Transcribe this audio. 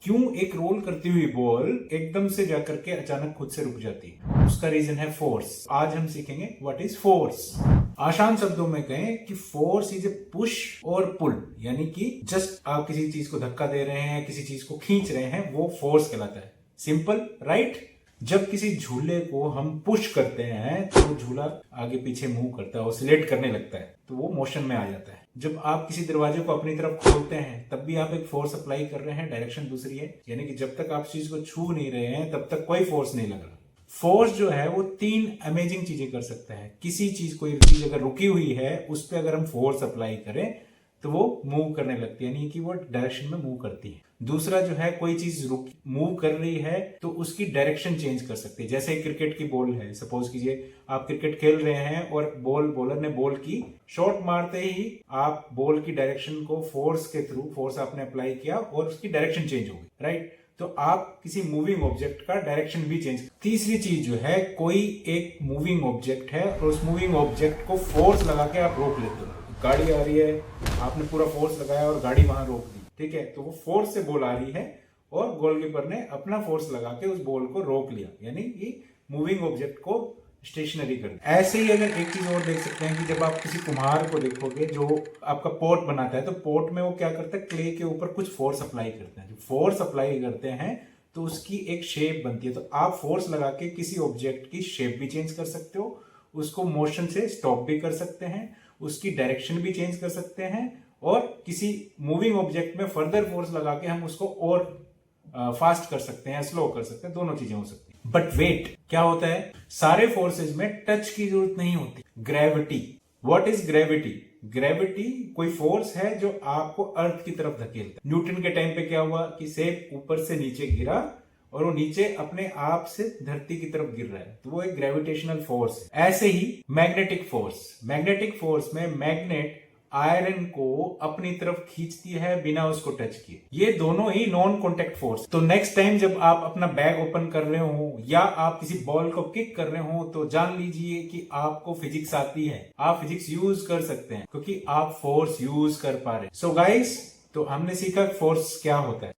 क्यों एक रोल करती हुई बॉल एकदम से जाकर के अचानक खुद से रुक जाती है? उसका रीजन है फोर्स। आज हम सीखेंगे व्हाट इज फोर्स। आसान शब्दों में कहें कि फोर्स इज ए पुश और पुल, यानी कि जस्ट आप किसी चीज को धक्का दे रहे हैं, किसी चीज को खींच रहे हैं, वो फोर्स कहलाता है। Simple, right? जब किसी झूले को हम पुश करते हैं तो वो झूला आगे पीछे मूव करता है, ऑसिलेट करने लगता है, तो वो मोशन में आ जाता है। जब आप किसी दरवाजे को अपनी तरफ खोलते हैं तब भी आप एक फोर्स अप्लाई कर रहे हैं, डायरेक्शन दूसरी है, यानी कि जब तक आप चीज को छू नहीं रहे हैं तब तक कोई फोर्स नहीं लग रहा। फोर्स जो है वो 3 अमेजिंग चीजें कर सकता है। किसी चीज, कोई चीज अगर रुकी हुई है उस पर अगर हम फोर्स अप्लाई करें तो वो मूव करने लगती है, यानी कि वो डायरेक्शन में मूव करती है। दूसरा जो है, कोई चीज मूव कर रही है तो उसकी डायरेक्शन चेंज कर सकती है। जैसे क्रिकेट की बॉल है, सपोज कीजिए आप क्रिकेट खेल रहे हैं और बॉलर ने बॉल की, शॉट मारते ही आप बॉल की डायरेक्शन को फोर्स के थ्रू, फोर्स आपने अप्लाई किया और उसकी डायरेक्शन चेंज हो गई, राइट? तो आप किसी मूविंग ऑब्जेक्ट का डायरेक्शन भी चेंज। तीसरी चीज जो है, कोई एक मूविंग ऑब्जेक्ट है और उस मूविंग ऑब्जेक्ट को फोर्स लगा के आप रोक लेते हो। गाड़ी आ रही है, आपने पूरा फोर्स लगाया और गाड़ी वहां रोक दी, ठीक है? तो वो फोर्स से बॉल आ रही है और गोलकीपर ने अपना फोर्स लगा के उस बॉल को रोक लिया, यानी कि मूविंग ऑब्जेक्ट को स्टेशनरी कर दिया। ऐसे ही अगर एक चीज और देख सकते हैं कि जब आप किसी कुम्हार को देखोगे जो आपका पॉट बनाता है, तो पॉट में वो क्या करता है, क्ले के ऊपर कुछ फोर्स अप्लाई करते हैं। जो फोर्स अप्लाई करते हैं तो उसकी एक शेप बनती है। तो आप फोर्स लगा के किसी ऑब्जेक्ट की शेप भी चेंज कर सकते हो, उसको मोशन से स्टॉप भी कर सकते हैं, उसकी डायरेक्शन भी चेंज कर सकते हैं, और किसी मूविंग ऑब्जेक्ट में फर्दर फोर्स लगा के हम उसको और फास्ट कर सकते हैं, स्लो कर सकते हैं। दोनों चीजें हो सकती हैं। बट वेट, क्या होता है, सारे फोर्सेस में टच की जरूरत नहीं होती। Gravity, what is gravity? Gravity कोई फोर्स है जो आपको अर्थ की तरफ धकेलता है। न्यूटन के टाइम पे क्या हुआ कि सेब ऊपर से नीचे गिरा और वो नीचे अपने आप से धरती की तरफ गिर रहा है, तो वो एक ग्रेविटेशनल फोर्स है। ऐसे ही मैग्नेटिक फोर्स में मैग्नेट आयरन को अपनी तरफ खींचती है बिना उसको टच किए। ये दोनों ही नॉन कॉन्टेक्ट फोर्स। तो नेक्स्ट टाइम जब आप अपना बैग ओपन कर रहे हो या आप किसी बॉल को किक कर रहे हो तो जान लीजिए कि आपको फिजिक्स आती है, आप फिजिक्स यूज कर सकते हैं क्योंकि आप फोर्स यूज कर पा रहे हैं। सो गाइस, तो हमने सीखा फोर्स क्या होता है।